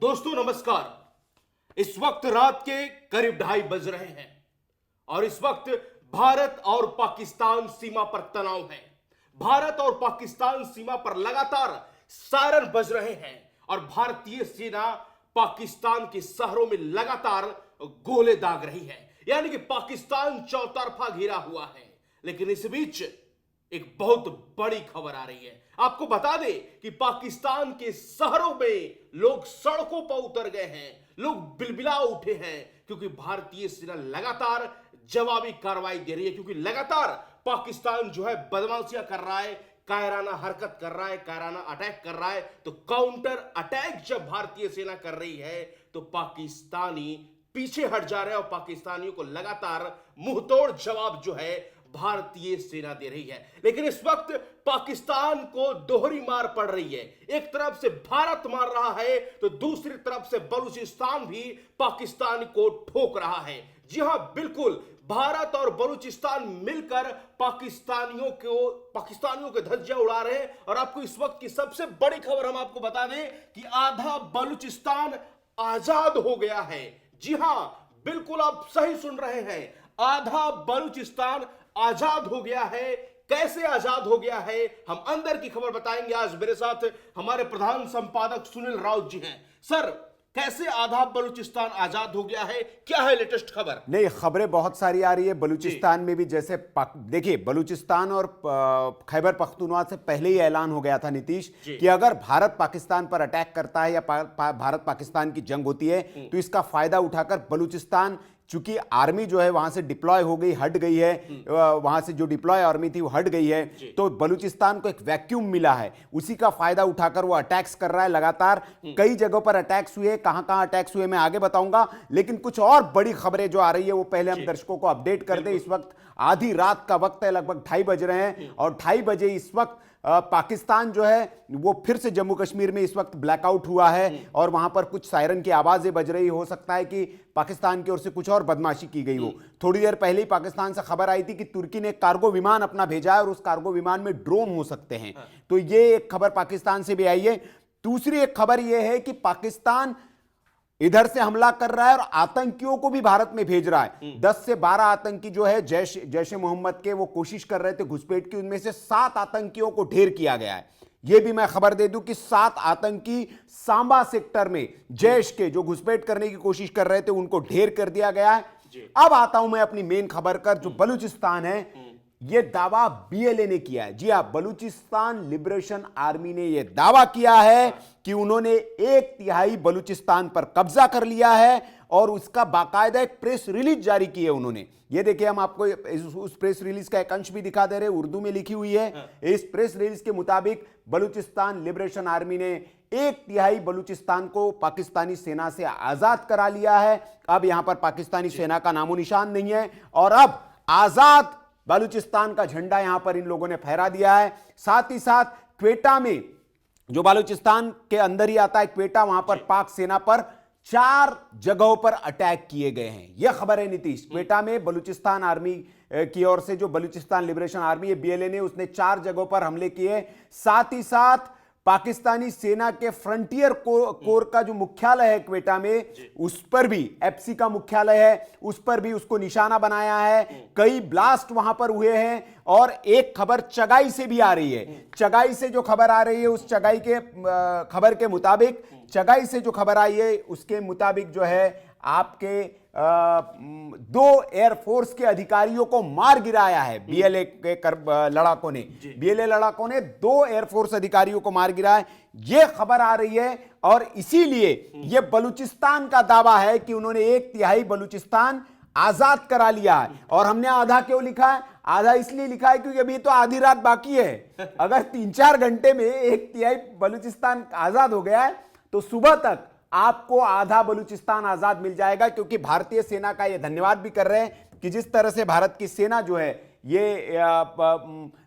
दोस्तों नमस्कार। इस वक्त रात के करीब 2:30 बज रहे हैं और इस वक्त भारत और पाकिस्तान सीमा पर तनाव है। भारत और पाकिस्तान सीमा पर लगातार सायरन बज रहे हैं और भारतीय सेना पाकिस्तान के शहरों में लगातार गोले दाग रही है, यानी कि पाकिस्तान चौतरफा घिरा हुआ है। लेकिन इस बीच एक बहुत बड़ी खबर आ रही है। आपको बता दें कि पाकिस्तान के शहरों में लोग सड़कों पर उतर गए हैं, लोग बिलबिला उठे हैं, क्योंकि भारतीय सेना लगातार जवाबी कार्रवाई दे रही है। क्योंकि लगातार पाकिस्तान जो है बदमाशियां कर रहा है, कायराना हरकत कर रहा है, कायराना अटैक कर रहा है। तो काउंटर अटैक जब भारतीय सेना कर रही है तो पाकिस्तानी पीछे हट जा रहे हैं और पाकिस्तानियों को लगातार मुंहतोड़ जवाब जो है भारतीय सेना दे रही है। लेकिन इस वक्त पाकिस्तान को दोहरी मार पड़ रही है। एक तरफ से भारत मार रहा है तो दूसरी तरफ से बलूचिस्तान भी पाकिस्तान को ठोक रहा है। जी हां, बिल्कुल, भारत और बलूचिस्तान मिलकर पाकिस्तानियों के धज्जियां उड़ा रहे हैं। और आपको इस वक्त की सबसे बड़ी खबर हम आपको बता दें कि आधा बलूचिस्तान आजाद हो गया है। जी हां, बिल्कुल आप सही सुन रहे हैं, आधा बलूचिस्तान आजाद हो गया है। कैसे आजाद हो गया है, हम अंदर की खबर बताएंगे। आज मेरे साथ हमारे प्रधान संपादक सुनील राउत जी हैं। सर, कैसे आधा बलूचिस्तान आजाद हो गया है, क्या है लेटेस्ट खबर? नहीं, खबरें बहुत सारी आ रही है। बलूचिस्तान में भी जैसे देखिए, बलूचिस्तान और खैबर पख्तूनख्वा से पहले ही ऐलान हो गया था नीतीश कि अगर भारत पाकिस्तान पर अटैक करता है या भारत पाकिस्तान की जंग होती है तो इसका फायदा उठाकर बलूचिस्तान, चूंकि आर्मी जो है वहां से डिप्लॉय हो गई, हट गई है, वहां से जो डिप्लॉय आर्मी थी वो हट गई है, तो बलूचिस्तान को एक वैक्यूम मिला है। उसी का फायदा उठाकर वो अटैक्स कर रहा है। लगातार कई जगहों पर अटैक्स हुए, कहां कहां अटैक्स हुए मैं आगे बताऊंगा। लेकिन कुछ और बड़ी खबरें जो आ रही है वो पहले हम दर्शकों को अपडेट कर दें। इस वक्त आधी रात का वक्त है, लगभग 2:30 बज रहे हैं और 2:30 बजे इस वक्त पाकिस्तान जो है वो फिर से जम्मू कश्मीर में इस वक्त ब्लैकआउट हुआ है और वहां पर कुछ सायरन की आवाजें बज रही। हो सकता है कि पाकिस्तान की ओर से कुछ और बदमाशी की गई हो। थोड़ी देर पहले ही पाकिस्तान से खबर आई थी कि तुर्की ने कार्गो विमान अपना भेजा है और उस कार्गो विमान में ड्रोन हो सकते हैं। तो ये एक खबर पाकिस्तान से भी आई है। दूसरी एक खबर यह है कि पाकिस्तान इधर से हमला कर रहा है और आतंकियों को भी भारत में भेज रहा है। 10 से 12 आतंकी जो है जैश ए मोहम्मद के, वो कोशिश कर रहे थे घुसपैठ की। उनमें से 7 आतंकियों को ढेर किया गया है। यह भी मैं खबर दे दूं कि 7 आतंकी सांबा सेक्टर में जैश के जो घुसपैठ करने की कोशिश कर रहे थे उनको ढेर कर दिया गया है। अब आता हूं मैं अपनी मेन खबर कर, जो बलूचिस्तान है। यह दावा बीएलए ने किया है। जी हां, बलूचिस्तान लिबरेशन आर्मी ने यह दावा किया है कि उन्होंने 1/3 बलूचिस्तान पर कब्जा कर लिया है और उसका बाकायदा एक प्रेस रिलीज जारी की है उन्होंने। ये देखिए, हम आपको उस प्रेस रिलीज का एक अंश भी दिखा दे रहे हैं, उर्दू में लिखी हुई है। इस प्रेस रिलीज के मुताबिक बलूचिस्तान लिबरेशन आर्मी ने 1/3 बलूचिस्तान को पाकिस्तानी सेना से आजाद करा लिया है। अब यहां पर पाकिस्तानी सेना का नामो निशान नहीं है और अब आजाद बलूचिस्तान का झंडा यहां पर इन लोगों ने फहरा दिया है। साथ ही साथ क्वेटा में, जो बलूचिस्तान के अंदर ही आता है क्वेटा, वहां पर पाक सेना पर 4 जगहों पर अटैक किए गए हैं। यह खबर है नीतीश। क्वेटा में बलूचिस्तान आर्मी की ओर से, जो बलूचिस्तान लिबरेशन आर्मी है बीएलए ने, उसने 4 जगहों पर हमले किए। साथ ही साथ पाकिस्तानी सेना के फ्रंटियर कोर का जो मुख्यालय है क्वेटा में, उस पर भी, एफसी का मुख्यालय है, उस पर भी उसको निशाना बनाया है। कई ब्लास्ट वहां पर हुए हैं। और एक खबर चगाई से भी आ रही है। चगाई से जो खबर आ रही है, उस चगाई के खबर के मुताबिक, चगाई से जो खबर आई है उसके मुताबिक जो है आपके 2 एयरफोर्स के अधिकारियों को मार गिराया है बीएलए के लड़ाकों ने। बीएलए लड़ाकों ने 2 एयरफोर्स अधिकारियों को मार गिराया है। यह खबर आ रही है और इसीलिए यह बलूचिस्तान का दावा है कि उन्होंने 1/3 बलूचिस्तान आजाद करा लिया है। और हमने आधा क्यों लिखा है? आधा इसलिए लिखा है क्योंकि अभी तो आधी रात बाकी है। अगर 3-4 घंटे में 1/3 बलूचिस्तान आजाद हो गया है तो सुबह तक आपको आधा बलूचिस्तान आजाद मिल जाएगा। क्योंकि भारतीय सेना का ये धन्यवाद भी कर रहे हैं कि जिस तरह से भारत की सेना जो है ये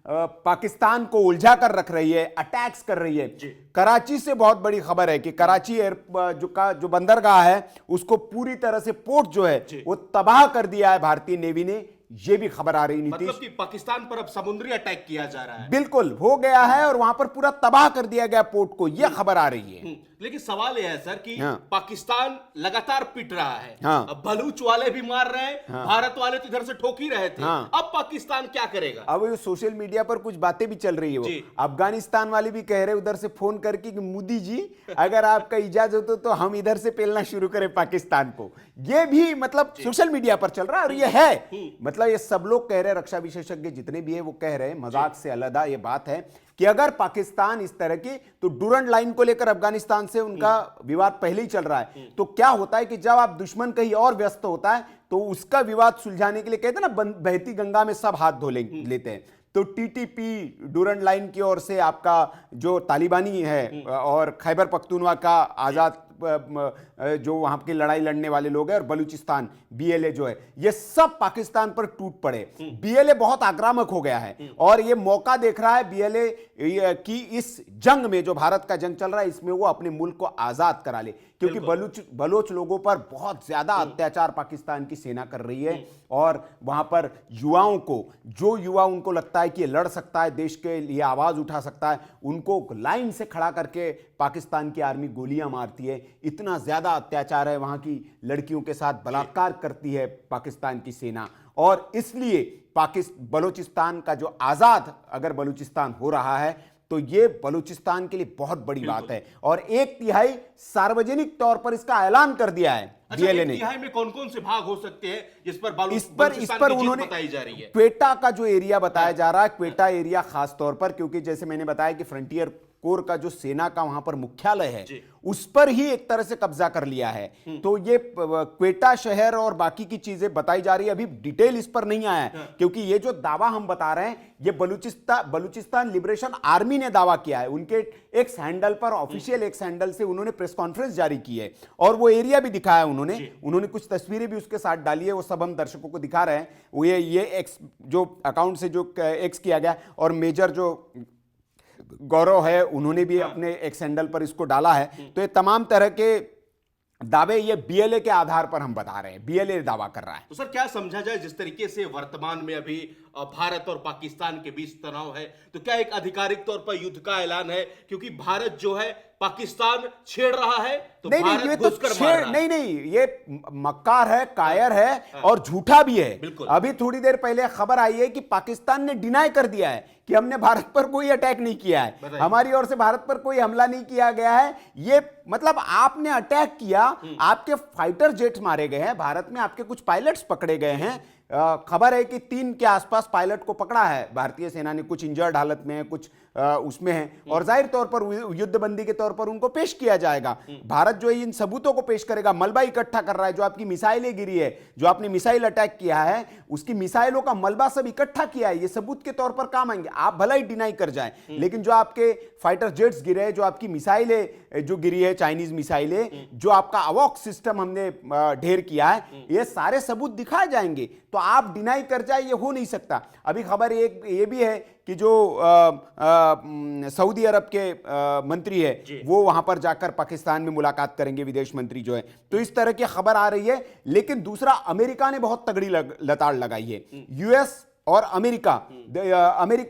पाकिस्तान को उलझा कर रख रही है, अटैक्स कर रही है। कराची से बहुत बड़ी खबर है कि कराची जो बंदरगाह है उसको पूरी तरह से, पोर्ट जो है वो तबाह कर दिया है भारतीय नेवी ने ये भी खबर आ रही नीतीश। मतलब कि पाकिस्तान पर अब समुद्री अटैक किया जा रहा है। बिल्कुल हो गया है और वहां पर पूरा तबाह कर दिया गया पोर्ट को, यह खबर आ रही है। लेकिन सवाल यह है सर कि हाँ। पाकिस्तान लगातार पिट रहा है। हाँ। अब बलूच वाले भी मार रहे हैं, हाँ। भारत वाले तो इधर से ठोक ही रहे थे। हाँ। अब पाकिस्तान क्या करेगा? अब ये सोशल मीडिया पर कुछ बातें भी चल रही है, वो अफगानिस्तान वाले भी कह रहे उधर से फोन करके कि मोदी जी अगर आपका इजाजत हो तो हम इधर से पेलना शुरू करें पाकिस्तान को। ये भी मतलब सोशल मीडिया पर चल रहा है और ये है, मतलब ये सब लोग कह रहे हैं, रक्षा विशेषज्ञ जितने भी है वो कह रहे हैं, मजाक से अलग ये बात है कि अगर पाकिस्तान इस तरह की, तो डूरंड लाइन को लेकर अफगानिस्तान से उनका विवाद पहले ही चल रहा है, तो क्या होता है कि जब आप दुश्मन कहीं और व्यस्त होता है तो उसका विवाद सुलझाने के लिए कहते हैं ना, बहती गंगा में सब हाथ धो लेते हैं। तो टीटीपी डूरंड लाइन की ओर से आपका जो तालिबानी है और खैबर पख्तूनवा का आजाद जो वहां की लड़ाई लड़ने वाले लोग हैं, और बलूचिस्तान बीएलए जो है, ये सब पाकिस्तान पर टूट पड़े। बीएलए बहुत आक्रामक हो गया है और ये मौका देख रहा है बीएलए की इस जंग में, जो भारत का जंग चल रहा है, इसमें वो अपने मुल्क को आजाद करा ले, क्योंकि बलोच लोगों पर बहुत ज्यादा अत्याचार पाकिस्तान की सेना कर रही है और वहां पर युवाओं को, जो युवा उनको लगता है कि ये लड़ सकता है, देश के लिए आवाज उठा सकता है, उनको लाइन से खड़ा करके पाकिस्तान की आर्मी गोलियां मारती है। इतना ज्यादा अत्याचार है, वहां की लड़कियों के साथ बलात्कार करती है पाकिस्तान की सेना, और इसलिए बलूचिस्तान का जो आजाद अगर बलूचिस्तान हो रहा है तो ये बलूचिस्तान के लिए बहुत बड़ी बात है। और 1/3 सार्वजनिक तौर पर इसका ऐलान कर दिया है बीएलए ने। 1/3 में कौन कौन से भाग हो सकते हैं जिस पर इस पर उन्होंने बताई जा रही है? क्वेटा का जो एरिया बताया जा रहा है, क्वेटा एरिया खास तौर पर, क्योंकि जैसे मैंने बताया कि फ्रंटियर कोर का जो सेना का वहां पर मुख्यालय है उस पर ही एक तरह से कब्जा कर लिया है। तो ये क्वेटा शहर और बाकी की चीजें बताई जा रही है, अभी डिटेल इस पर नहीं आया है, क्योंकि ये जो दावा हम बता रहे हैं ये बलूचिस्तान लिबरेशन आर्मी ने दावा किया है। उनके एक्स हैंडल पर, ऑफिशियल एक्स हैंडल से उन्होंने प्रेस कॉन्फ्रेंस जारी की है और वो एरिया भी दिखाया उन्होंने कुछ तस्वीरें भी उसके साथ डाली है, वो सब हम दर्शकों को दिखा रहे हैं। वो ये एक्स जो अकाउंट से जो एक्स किया गया, और मेजर जो गौरव है उन्होंने भी अपने एक्स हैंडल पर इसको डाला है। तो ये तमाम तरह के दावे ये बीएलए के आधार पर हम बता रहे हैं, बीएलए दावा कर रहा है। तो सर क्या समझा जाए, जिस तरीके से वर्तमान में अभी भारत और पाकिस्तान के बीच तनाव है, तो क्या एक आधिकारिक तौर पर युद्ध का ऐलान है? क्योंकि भारत जो है पाकिस्तान छेड़ रहा है तो नहीं, भारत ये तो नहीं, ये मक्कार है, कायर है और झूठा भी है। अभी थोड़ी देर पहले खबर आई है कि पाकिस्तान ने डिनाई कर दिया है कि हमने भारत पर कोई अटैक नहीं किया है, हमारी ओर से भारत पर कोई हमला नहीं किया गया है। ये मतलब आपने अटैक किया, आपके फाइटर जेट मारे गए हैं, भारत में आपके कुछ पायलट्स पकड़े गए हैं। खबर है कि 3 के आसपास पायलट को पकड़ा है भारतीय सेना ने, कुछ इंजर्ड हालत में है, कुछ उसमें है, और जाहिर तौर पर युद्धबंदी के तौर पर उनको पेश किया जाएगा। भारत जो है इन सबूतों को पेश करेगा, मलबा इकट्ठा कर रहा है, जो आपकी मिसाइलें गिरी है, जो आपने मिसाइल अटैक किया है, उसकी मिसाइलों का मलबा सब इकट्ठा किया है, ये सबूत के तौर पर काम आएंगे। आप भला ही डिनाई कर जाएं, लेकिन जो आपके फाइटर जेट्स गिरे हैं, जो आपकी मिसाइलें जो गिरी है, चाइनीज मिसाइलें, जो आपका अवॉक सिस्टम हमने ढेर किया है, ये सारे सबूत दिखाए जाएंगे। तो आप डिनाई कर जाए, ये हो नहीं सकता। अभी खबर एक ये भी है कि जो सऊदी अरब के मंत्री है वो वहां पर जाकर पाकिस्तान में मुलाकात करेंगे, विदेश मंत्री जो है। तो इस तरह की खबर आ रही है। लेकिन दूसरा, अमेरिका ने बहुत तगड़ी लताड़ लगाई है। यूएस और अमेरिका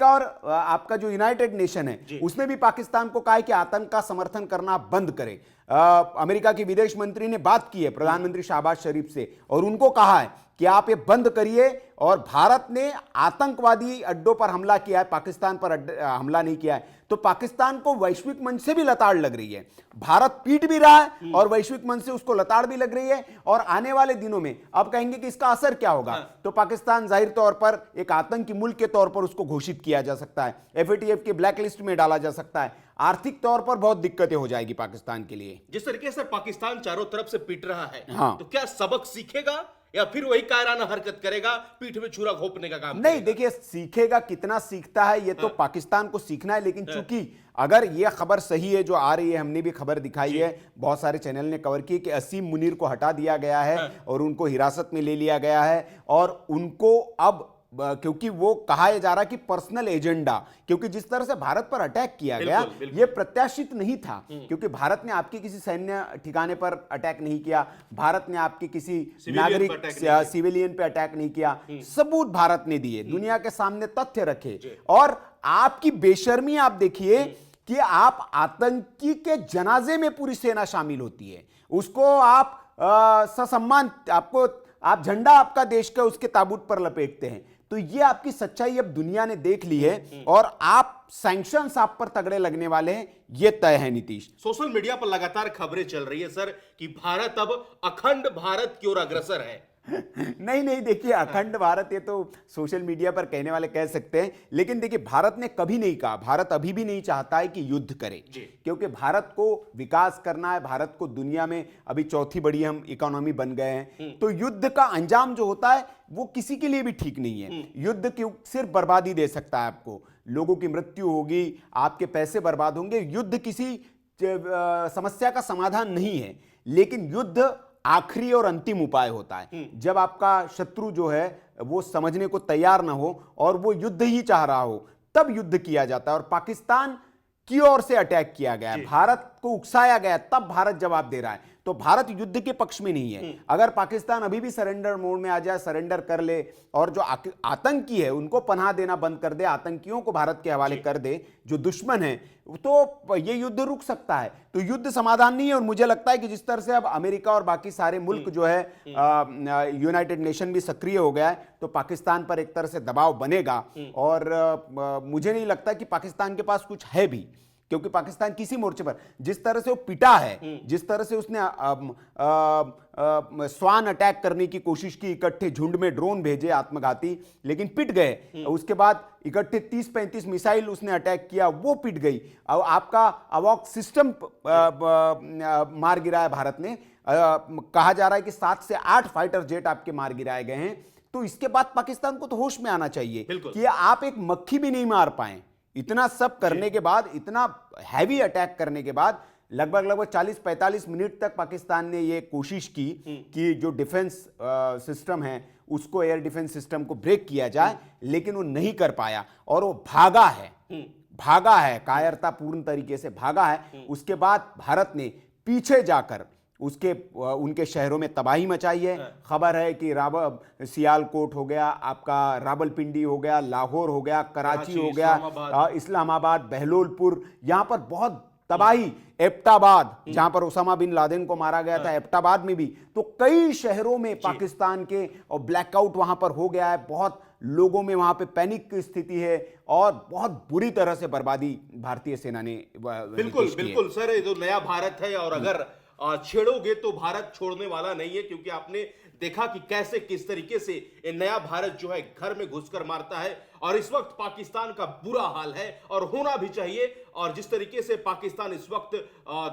और आपका जो यूनाइटेड नेशन है उसने भी पाकिस्तान को कहा है कि आतंक का समर्थन करना बंद करे। अमेरिका के विदेश मंत्री ने बात की है प्रधानमंत्री शहबाज शरीफ से और उनको कहा है कि आप ये बंद करिए, और भारत ने आतंकवादी अड्डों पर हमला किया है, पाकिस्तान पर हमला नहीं किया है। तो पाकिस्तान को वैश्विक मंच से भी लताड़ लग रही है, भारत पीट भी रहा है और वैश्विक मंच से उसको लताड़ भी लग रही है। और आने वाले दिनों में अब कहेंगे कि इसका असर क्या होगा, तो पाकिस्तान जाहिर तौर पर एक आतंकी मुल्क के तौर पर उसको घोषित किया जा सकता है, FATF के ब्लैक लिस्ट में डाला जा सकता है। आर्थिक तौर पर बहुत दिक्कतें हो जाएगी पाकिस्तान के लिए। जिस तरीके से पाकिस्तान चारों तरफ से पीट रहा है, हाँ। तो क्या सबक सीखेगा या फिर वही कायराना हरकत करेगा, पीठ में छुरा घोंपने का काम नहीं करेगा? देखिए, सीखेगा, कितना सीखता है ये तो पाकिस्तान को सीखना है। लेकिन चूंकि अगर ये खबर सही है जो आ रही है, हमने भी खबर दिखाई है, बहुत सारे चैनल ने कवर की कि असीम मुनीर को हटा दिया गया है और उनको हिरासत में ले लिया गया है और उनको अब क्योंकि वो कहा जा रहा कि पर्सनल एजेंडा, क्योंकि जिस तरह से भारत पर अटैक किया गया बिल्कुल। ये प्रत्याशित नहीं था, क्योंकि भारत ने आपके किसी सैन्य ठिकाने पर अटैक नहीं किया, भारत ने आपके किसी नागरिक सिविलियन पे अटैक नहीं किया, सबूत भारत ने दिए, दुनिया के सामने तथ्य रखे। और आपकी बेशर्मी आप देखिए कि आप आतंकी के जनाजे में पूरी सेना शामिल होती है, उसको आप ससम्मान, आप झंडा आपका देश का उसके ताबूत पर लपेटते हैं। तो ये आपकी सच्चाई अब दुनिया ने देख ली है और आप सैंक्शंस आप पर तगड़े लगने वाले हैं, ये तय है नीतीश। सोशल मीडिया पर लगातार खबरें चल रही है सर कि भारत अब अखंड भारत की ओर अग्रसर है। नहीं देखिए, अखंड भारत ये तो सोशल मीडिया पर कहने वाले कह सकते हैं, लेकिन देखिए भारत ने कभी नहीं कहा, भारत अभी भी नहीं चाहता है कि युद्ध करे, क्योंकि भारत को विकास करना है, भारत को दुनिया में अभी चौथी बड़ी हम इकोनॉमी बन गए हैं। तो युद्ध का अंजाम जो होता है वो किसी के लिए भी ठीक नहीं है। युद्ध की सिर्फ बर्बादी दे सकता है आपको, लोगों की मृत्यु होगी, आपके पैसे बर्बाद होंगे। युद्ध किसी समस्या का समाधान नहीं है, लेकिन युद्ध आखिरी और अंतिम उपाय होता है। जब आपका शत्रु जो है वो समझने को तैयार ना हो और वो युद्ध ही चाह रहा हो, तब युद्ध किया जाता है। और पाकिस्तान की ओर से अटैक किया गया है, भारत को उकसाया गया, तब भारत जवाब दे रहा है। तो भारत युद्ध के पक्ष में नहीं है। अगर पाकिस्तान अभी भी सरेंडर मोड में आ जाए, सरेंडर कर ले और जो आतंकी है उनको पनाह देना बंद कर दे, आतंकियों को भारत के हवाले कर दे, जो दुश्मन है, तो ये युद्ध रुक सकता है। तो युद्ध समाधान नहीं है। और मुझे लगता है कि जिस तरह से अब अमेरिका और बाकी सारे मुल्क जो है, यूनाइटेड नेशन भी सक्रिय हो गया है, तो पाकिस्तान पर एक तरह से दबाव बनेगा। और मुझे नहीं लगता कि पाकिस्तान के पास कुछ है भी, क्योंकि पाकिस्तान किसी मोर्चे पर जिस तरह से वो पिटा है, जिस तरह से उसने स्वान अटैक करने की कोशिश की, इकट्ठे झुंड में ड्रोन भेजे आत्मघाती, लेकिन पिट गए। उसके बाद इकट्ठे 30-35 मिसाइल उसने अटैक किया, वो पिट गई। और आपका अवॉक सिस्टम मार गिराया भारत ने। कहा जा रहा है कि 7 से 8 फाइटर जेट आपके मार गिराए गए हैं। तो इसके बाद पाकिस्तान को तो होश में आना चाहिए कि आप एक मक्खी भी नहीं मार पाए। इतना सब करने के बाद, इतना हैवी अटैक करने के बाद, लगभग 40-45 मिनट तक पाकिस्तान ने ये कोशिश की कि जो डिफेंस सिस्टम है उसको, एयर डिफेंस सिस्टम को ब्रेक किया जाए, लेकिन वो नहीं कर पाया और वो भागा है, कायरतापूर्ण तरीके से भागा है। उसके बाद भारत ने पीछे जाकर उनके शहरों में तबाही मचाई है। खबर है कि सियालकोट हो गया, आपका रावलपिंडी हो गया, लाहौर हो गया, कराची हो गया, इस्लामाबाद, बहलोलपुर, यहां पर बहुत तबाही। एबटाबाद, जहां पर ओसामा बिन लादेन को मारा गया था, एबटाबाद में भी। तो कई शहरों में पाकिस्तान के और ब्लैकआउट वहां पर हो गया है। बहुत लोगों में वहां पे पैनिक की स्थिति है और बहुत बुरी तरह से बर्बादी भारतीय सेना ने बिल्कुल सर, ये तो नया भारत है और अगर छेड़ोगे तो भारत छोड़ने वाला नहीं है, क्योंकि आपने देखा कि कैसे किस तरीके से ये नया भारत जो है घर में घुसकर मारता है। और इस वक्त पाकिस्तान का बुरा हाल है और होना भी चाहिए। और जिस तरीके से पाकिस्तान इस वक्त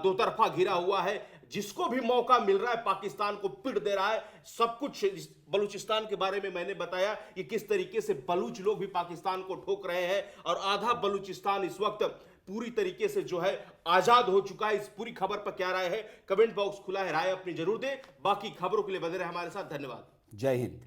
दो तरफा घिरा हुआ है, जिसको भी मौका मिल रहा है पाकिस्तान को पिट दे रहा है। सब कुछ बलूचिस्तान के बारे में मैंने बताया कि किस तरीके से बलूच लोग भी पाकिस्तान को ठोक रहे हैं और आधा बलूचिस्तान इस वक्त पूरी तरीके से जो है आजाद हो चुका है। इस पूरी खबर पर क्या राय है, कमेंट बॉक्स खुला है, राय अपनी जरूर दें। बाकी खबरों के लिए बने रहे हमारे साथ। धन्यवाद। जय हिंद।